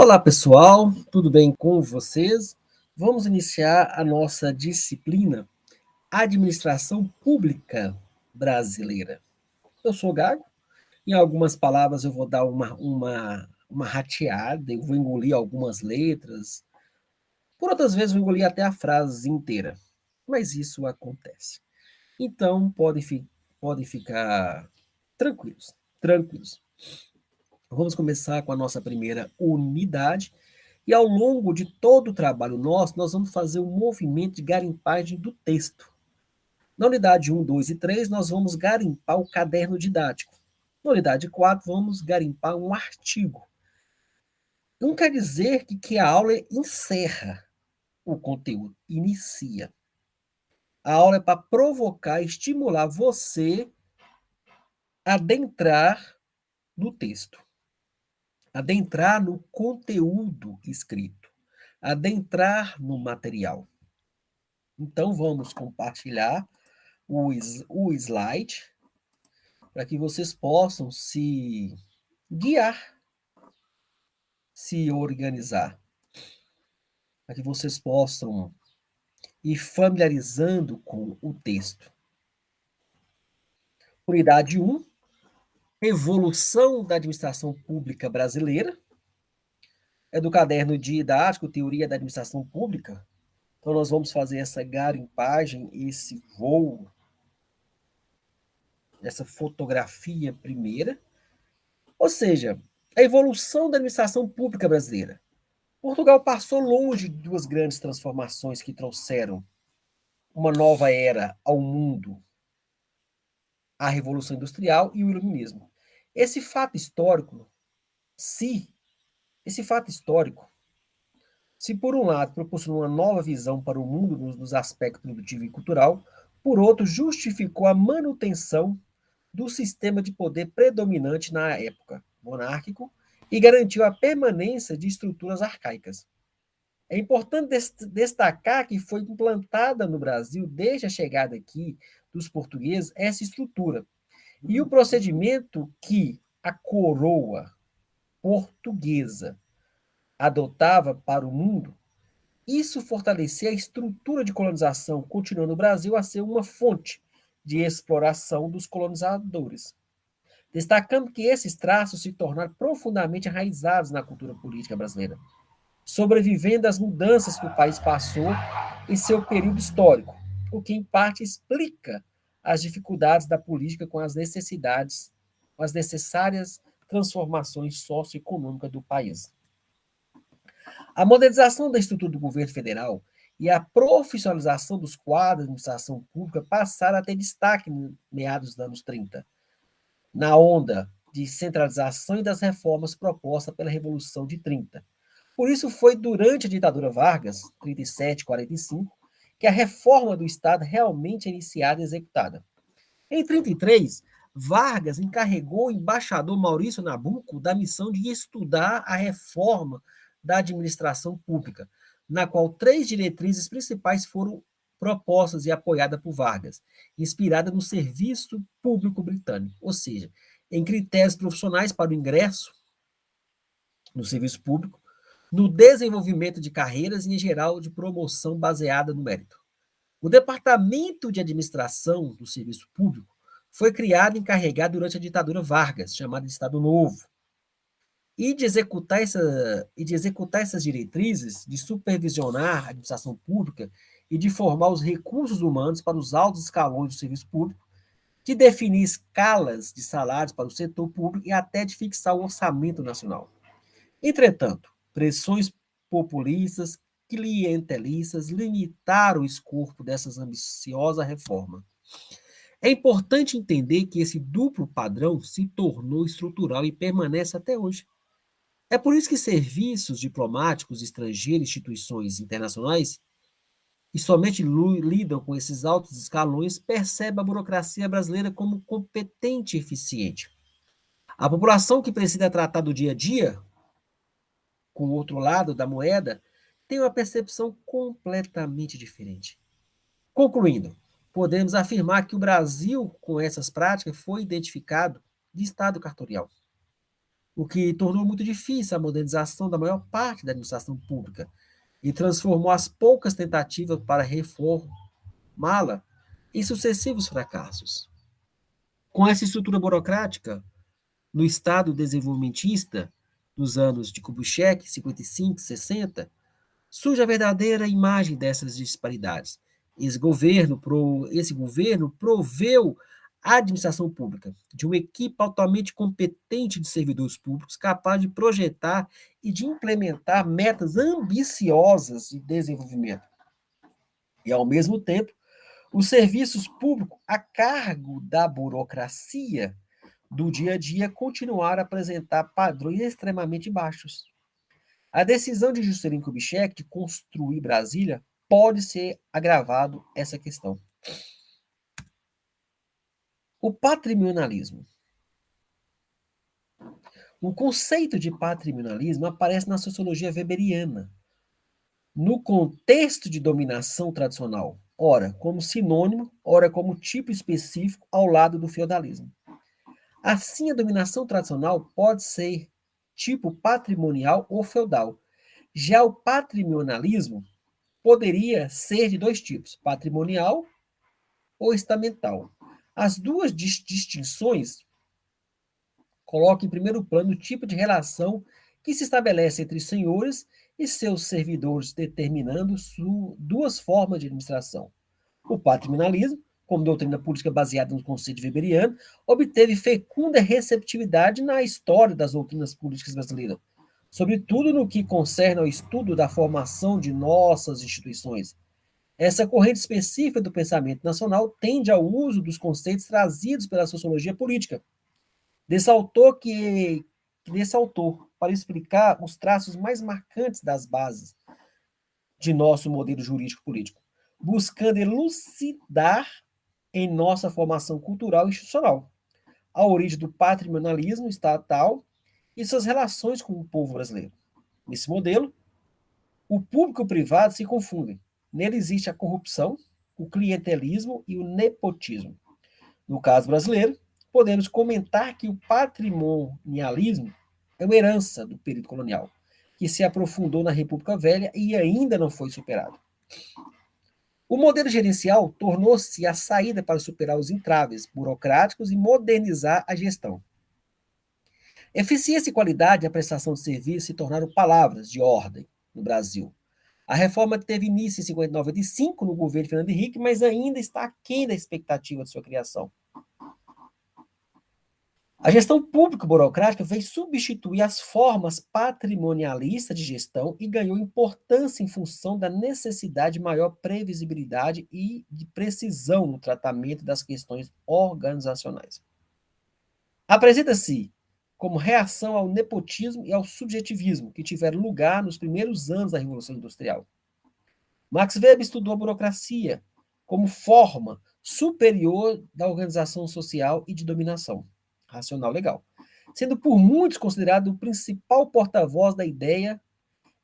Olá, pessoal, tudo bem com vocês? Vamos iniciar a nossa disciplina Administração Pública Brasileira. Eu sou Gago, em algumas palavras eu vou dar uma rateada, eu vou engolir algumas letras, por outras vezes eu vou engolir até a frase inteira, mas isso acontece. Então, podem ficar tranquilos, tranquilos. Vamos começar com a nossa primeira unidade. E ao longo de todo o trabalho nosso, nós vamos fazer um movimento de garimpagem do texto. Na unidade 1, 2 e 3, nós vamos garimpar o caderno didático. Na unidade 4, vamos garimpar um artigo. Não quer dizer que a aula encerra o conteúdo, inicia. A aula é para provocar, estimular você a adentrar no texto, adentrar no conteúdo escrito, adentrar no material. Então, vamos compartilhar o slide para que vocês possam se guiar, se organizar, para que vocês possam ir familiarizando com o texto. Unidade 1, Evolução da Administração Pública Brasileira. É do caderno didático Teoria da Administração Pública. Então, nós vamos fazer essa garimpagem, esse voo, essa fotografia primeira. Ou seja, a evolução da administração pública brasileira. Portugal passou longe de duas grandes transformações que trouxeram uma nova era ao mundo, a Revolução Industrial e o Iluminismo. Esse fato histórico, se esse fato histórico, se por um lado proporcionou uma nova visão para o mundo nos aspectos produtivo e cultural, por outro justificou a manutenção do sistema de poder predominante na época, monárquico, e garantiu a permanência de estruturas arcaicas. É importante destacar que foi implantada no Brasil, desde a chegada aqui dos portugueses, essa estrutura. E o procedimento que a coroa portuguesa adotava para o mundo, isso fortalecia a estrutura de colonização, continuando o Brasil a ser uma fonte de exploração dos colonizadores. Destacando que esses traços se tornaram profundamente enraizados na cultura política brasileira, sobrevivendo às mudanças que o país passou em seu período histórico, o que em parte explica as dificuldades da política com as necessidades, com as necessárias transformações socioeconômicas do país. A modernização da estrutura do governo federal e a profissionalização dos quadros de administração pública passaram a ter destaque em meados dos anos 30, na onda de centralização e das reformas propostas pela Revolução de 30. Por isso foi durante a ditadura Vargas, 37 e 45, que a reforma do Estado realmente é iniciada e executada. Em 33, Vargas encarregou o embaixador Maurício Nabuco da missão de estudar a reforma da administração pública, na qual 3 diretrizes principais foram propostas e apoiadas por Vargas, inspirada no Serviço Público Britânico, ou seja, em critérios profissionais para o ingresso no serviço público, no desenvolvimento de carreiras e, em geral, de promoção baseada no mérito. O Departamento de Administração do Serviço Público foi criado e encarregado durante a ditadura Vargas, chamado de Estado Novo, e de executar essas diretrizes, de supervisionar a administração pública e de formar os recursos humanos para os altos escalões do serviço público, de definir escalas de salários para o setor público e até de fixar o orçamento nacional. Entretanto, pressões populistas, clientelistas limitaram o escopo dessas ambiciosas reformas. É importante entender que esse duplo padrão se tornou estrutural e permanece até hoje. É por isso que serviços diplomáticos estrangeiros e instituições internacionais, e somente lidam com esses altos escalões, percebem a burocracia brasileira como competente e eficiente. A população que precisa tratar do dia a dia, com o outro lado da moeda, tem uma percepção completamente diferente. Concluindo, podemos afirmar que o Brasil, com essas práticas, foi identificado de Estado cartorial. o que tornou muito difícil a modernização da maior parte da administração pública e transformou as poucas tentativas para reformá-la em sucessivos fracassos. Com essa estrutura burocrática, no Estado desenvolvimentista dos anos de Kubitschek, 55, 60, surge a verdadeira imagem dessas disparidades. Esse governo proveu a administração pública de uma equipe altamente competente de servidores públicos, capaz de projetar e de implementar metas ambiciosas de desenvolvimento. E, ao mesmo tempo, os serviços públicos a cargo da burocracia do dia a dia continuaram a apresentar padrões extremamente baixos. A decisão de Juscelino Kubitschek de construir Brasília pode ser agravado essa questão. O patrimonialismo. O conceito de patrimonialismo aparece na sociologia weberiana, no contexto de dominação tradicional, ora como sinônimo, ora como tipo específico ao lado do feudalismo. Assim, a dominação tradicional pode ser tipo patrimonial ou feudal. Já o patrimonialismo poderia ser de dois tipos, patrimonial ou estamental. As duas distinções colocam em primeiro plano o tipo de relação que se estabelece entre senhores e seus servidores, determinando duas formas de administração. O patrimonialismo, como doutrina política baseada no conceito weberiano, obteve fecunda receptividade na história das doutrinas políticas brasileiras, sobretudo no que concerne ao estudo da formação de nossas instituições. Essa corrente específica do pensamento nacional tende ao uso dos conceitos trazidos pela sociologia política, desse autor para explicar os traços mais marcantes das bases de nosso modelo jurídico político, buscando elucidar em nossa formação cultural e institucional a origem do patrimonialismo estatal e suas relações com o povo brasileiro. Nesse modelo, o público e o privado se confundem. Nele existe a corrupção, o clientelismo e o nepotismo. No caso brasileiro, podemos comentar que o patrimonialismo é uma herança do período colonial, que se aprofundou na República Velha e ainda não foi superado. O modelo gerencial tornou-se a saída para superar os entraves burocráticos e modernizar a gestão. Eficiência e qualidade na prestação de serviço se tornaram palavras de ordem no Brasil. A reforma teve início em 1995 no governo de Fernando Henrique, mas ainda está aquém da expectativa de sua criação. A gestão público-burocrática veio substituir as formas patrimonialistas de gestão e ganhou importância em função da necessidade de maior previsibilidade e de precisão no tratamento das questões organizacionais. Apresenta-se como reação ao nepotismo e ao subjetivismo que tiveram lugar nos primeiros anos da Revolução Industrial. Max Weber estudou a burocracia como forma superior da organização social e de dominação racional legal, sendo por muitos considerado o principal porta-voz da ideia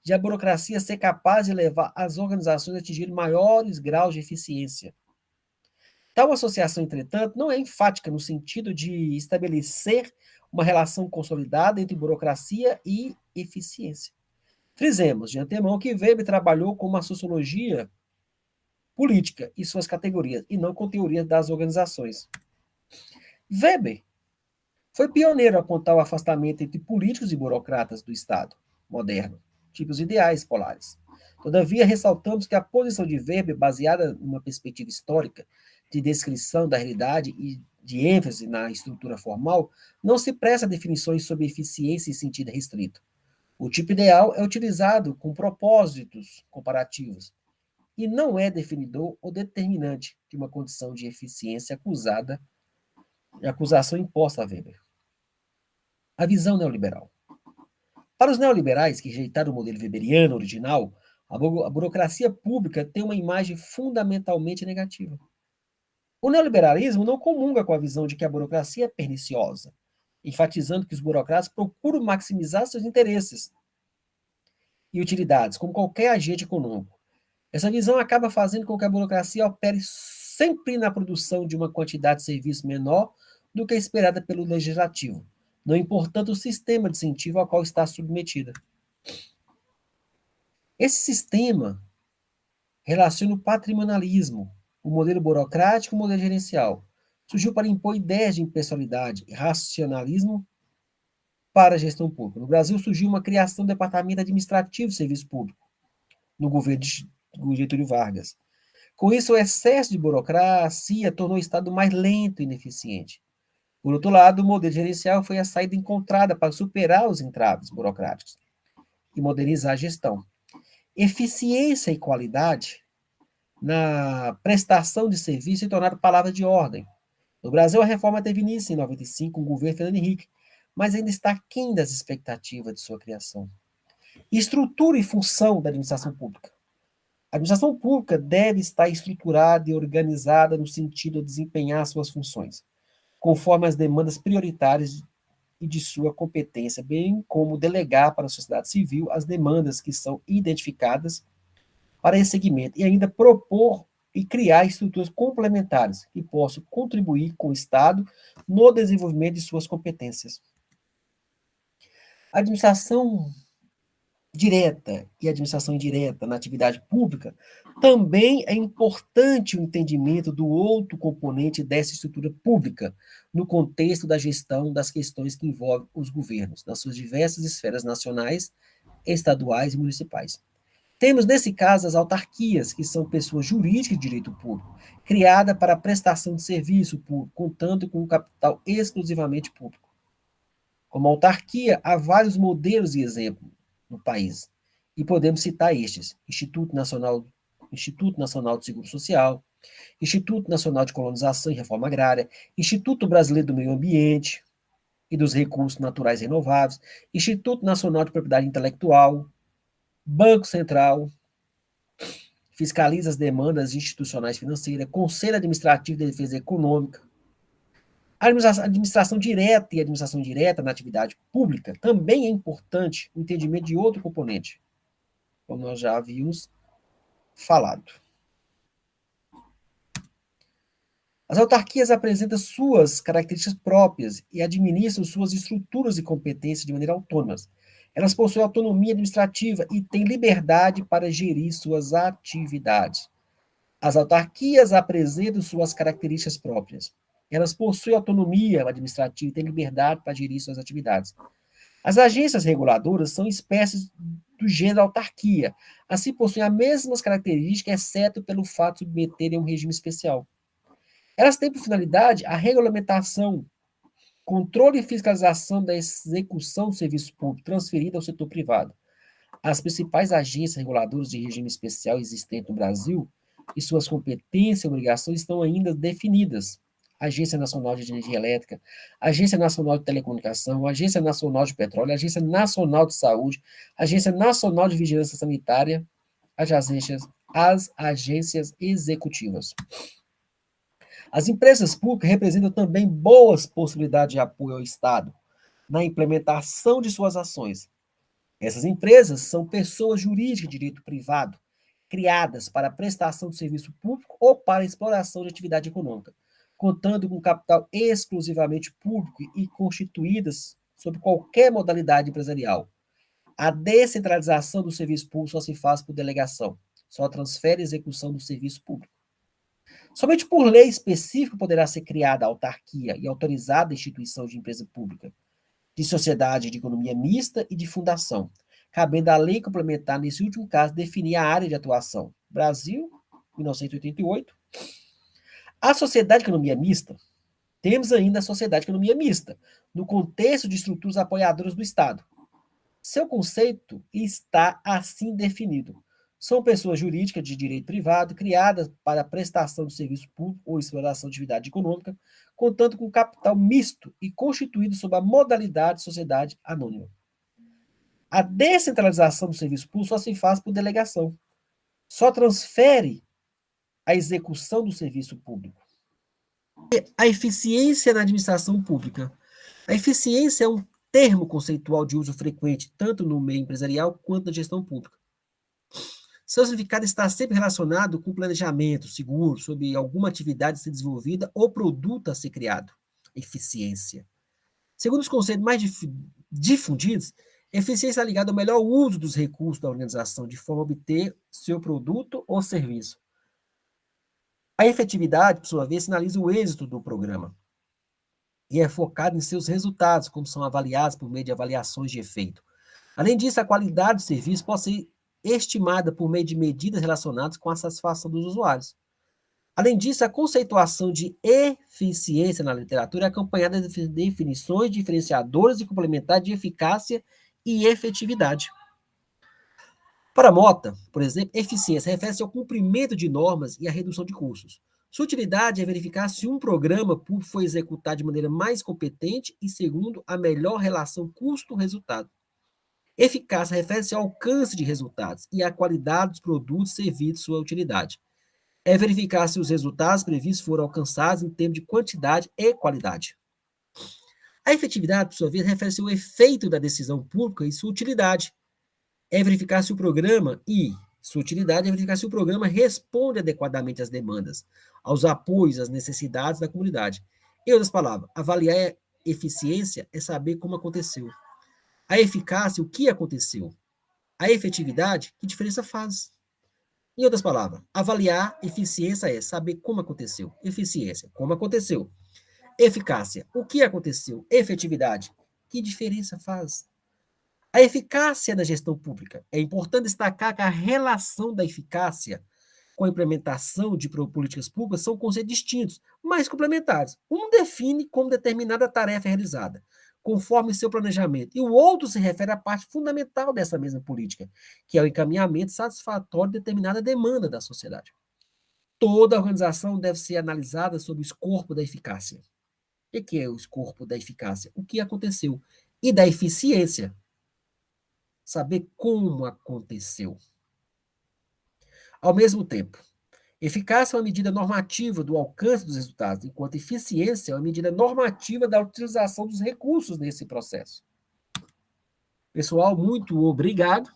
de a burocracia ser capaz de levar as organizações a atingir maiores graus de eficiência. Tal associação, entretanto, não é enfática no sentido de estabelecer uma relação consolidada entre burocracia e eficiência. Frisemos de antemão que Weber trabalhou com uma sociologia política e suas categorias, e não com teoria das organizações. Weber foi pioneiro a apontar o afastamento entre políticos e burocratas do Estado moderno, tipos ideais polares. Todavia, ressaltamos que a posição de Weber, baseada numa perspectiva histórica de descrição da realidade e de ênfase na estrutura formal, não se presta a definições sobre eficiência em sentido restrito. O tipo ideal é utilizado com propósitos comparativos e não é definidor ou determinante de uma condição de eficiência acusação imposta a Weber. A visão neoliberal. Para os neoliberais que rejeitaram o modelo weberiano original, a burocracia pública tem uma imagem fundamentalmente negativa. O neoliberalismo não comunga com a visão de que a burocracia é perniciosa, enfatizando que os burocratas procuram maximizar seus interesses e utilidades, como qualquer agente econômico. Essa visão acaba fazendo com que a burocracia opere sempre na produção de uma quantidade de serviço menor do que a esperada pelo legislativo, não importando o sistema de incentivo ao qual está submetida. Esse sistema relaciona o patrimonialismo, o modelo burocrático e o modelo gerencial. Surgiu para impor ideias de impessoalidade e racionalismo para a gestão pública. No Brasil surgiu uma criação do Departamento Administrativo de Serviço Público, no governo de Getúlio Vargas. Com isso, o excesso de burocracia tornou o Estado mais lento e ineficiente. Por outro lado, o modelo gerencial foi a saída encontrada para superar os entraves burocráticos e modernizar a gestão. Eficiência e qualidade na prestação de serviço se tornaram palavras de ordem. No Brasil, a reforma teve início em 95, com o governo Fernando Henrique, mas ainda está aquém das expectativas de sua criação. Estrutura e função da administração pública. A administração pública deve estar estruturada e organizada no sentido de desempenhar suas funções, conforme as demandas prioritárias e de sua competência, bem como delegar para a sociedade civil as demandas que são identificadas para esse segmento e ainda propor e criar estruturas complementares que possam contribuir com o Estado no desenvolvimento de suas competências. A administração direta e a administração indireta na atividade pública, também é importante o entendimento do outro componente dessa estrutura pública, no contexto da gestão das questões que envolvem os governos, nas suas diversas esferas nacionais, estaduais e municipais. Temos, nesse caso, as autarquias, que são pessoas jurídicas de direito público, criada para a prestação de serviço público, contando com um capital exclusivamente público. Como autarquia, há vários modelos e exemplos no país, e podemos citar estes: Instituto Nacional de Seguro Social, Instituto Nacional de Colonização e Reforma Agrária, Instituto Brasileiro do Meio Ambiente e dos Recursos Naturais Renováveis, Instituto Nacional de Propriedade Intelectual, Banco Central, fiscaliza as demandas institucionais financeiras, Conselho Administrativo de Defesa Econômica. A administração direta e a administração indireta na atividade pública também é importante o entendimento de outro componente, como nós já havíamos falado. As autarquias apresentam suas características próprias e administram suas estruturas e competências de maneira autônoma. Elas possuem autonomia administrativa e têm liberdade para gerir suas atividades. As autarquias apresentam suas características próprias. Elas possuem autonomia administrativa e têm liberdade para gerir suas atividades. As agências reguladoras são espécies do gênero autarquia, assim possuem as mesmas características, exceto pelo fato de submeterem a um regime especial. Elas têm por finalidade a regulamentação, controle e fiscalização da execução do serviço público transferido ao setor privado. As principais agências reguladoras de regime especial existentes no Brasil e suas competências e obrigações estão ainda definidas. Agência Nacional de Energia Elétrica, Agência Nacional de Telecomunicação, Agência Nacional de Petróleo, Agência Nacional de Saúde, Agência Nacional de Vigilância Sanitária, as agências executivas. As empresas públicas representam também boas possibilidades de apoio ao Estado na implementação de suas ações. Essas empresas são pessoas jurídicas de direito privado, criadas para a prestação de serviço público ou para a exploração de atividade econômica, contando com capital exclusivamente público e constituídas sob qualquer modalidade empresarial. A descentralização do serviço público só se faz por delegação, só transfere a execução do serviço público. Somente por lei específica poderá ser criada a autarquia e autorizada a instituição de empresa pública, de sociedade de economia mista e de fundação, cabendo à lei complementar, nesse último caso, definir a área de atuação. Brasil, 1988. A sociedade de economia mista, temos ainda a sociedade de economia mista, no contexto de estruturas apoiadoras do Estado. Seu conceito está assim definido. São pessoas jurídicas de direito privado criadas para a prestação de serviço público ou exploração de atividade econômica, contando com capital misto e constituído sob a modalidade de sociedade anônima. A descentralização do serviço público só se faz por delegação. Só transfere a execução do serviço público. A eficiência na administração pública. A eficiência é um termo conceitual de uso frequente, tanto no meio empresarial quanto na gestão pública. Seu significado está sempre relacionado com planejamento seguro sobre alguma atividade a ser desenvolvida ou produto a ser criado. Eficiência. Segundo os conceitos mais difundidos, eficiência está ligada ao melhor uso dos recursos da organização, de forma a obter seu produto ou serviço. A efetividade, por sua vez, sinaliza o êxito do programa e é focada em seus resultados, como são avaliados por meio de avaliações de efeito. Além disso, a qualidade do serviço pode ser estimada por meio de medidas relacionadas com a satisfação dos usuários. Além disso, a conceituação de eficiência na literatura é acompanhada de definições diferenciadoras e complementares de eficácia e efetividade. Para Mota, por exemplo, eficiência refere-se ao cumprimento de normas e à redução de custos. Sua utilidade é verificar se um programa público foi executado de maneira mais competente e segundo a melhor relação custo-resultado. Eficácia refere-se ao alcance de resultados e à qualidade dos produtos servidos sua utilidade. É verificar se os resultados previstos foram alcançados em termos de quantidade e qualidade. A efetividade, por sua vez, refere-se ao efeito da decisão pública e sua utilidade. É verificar se o programa e sua utilidade é verificar se o programa responde adequadamente às demandas, aos apoios, às necessidades da comunidade. Em outras palavras, avaliar a eficiência é saber como aconteceu. A eficácia, o que aconteceu. A efetividade, que diferença faz. Em outras palavras, avaliar eficiência é saber como aconteceu. Eficiência, como aconteceu. Eficácia, o que aconteceu. Efetividade, que diferença faz. A eficácia da gestão pública. É importante destacar que a relação da eficácia com a implementação de políticas públicas são conceitos distintos, mas complementares. Um define como determinada tarefa é realizada, conforme seu planejamento, e o outro se refere à parte fundamental dessa mesma política, que é o encaminhamento satisfatório de determinada demanda da sociedade. Toda organização deve ser analisada sob o escopo da eficácia. O que é o escopo da eficácia? O que aconteceu? E da eficiência. Saber como aconteceu. Ao mesmo tempo, eficácia é uma medida normativa do alcance dos resultados, enquanto eficiência é uma medida normativa da utilização dos recursos nesse processo. Pessoal, muito obrigado.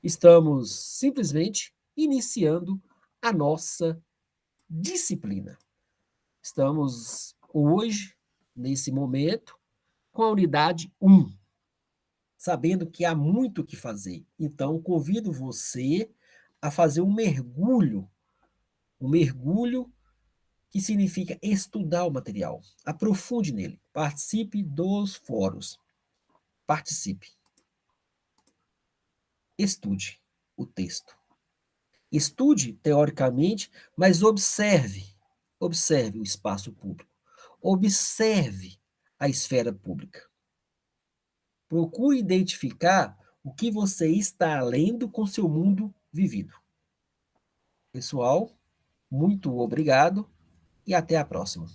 Estamos simplesmente iniciando a nossa disciplina. Estamos hoje, nesse momento, com a unidade 1, sabendo que há muito o que fazer. Então, convido você a fazer um mergulho que significa estudar o material. Aprofunde nele. Participe dos fóruns. Participe. Estude o texto. Estude teoricamente, mas observe. Observe o espaço público. Observe a esfera pública. Procure identificar o que você está lendo com seu mundo vivido. Pessoal, muito obrigado e até a próxima.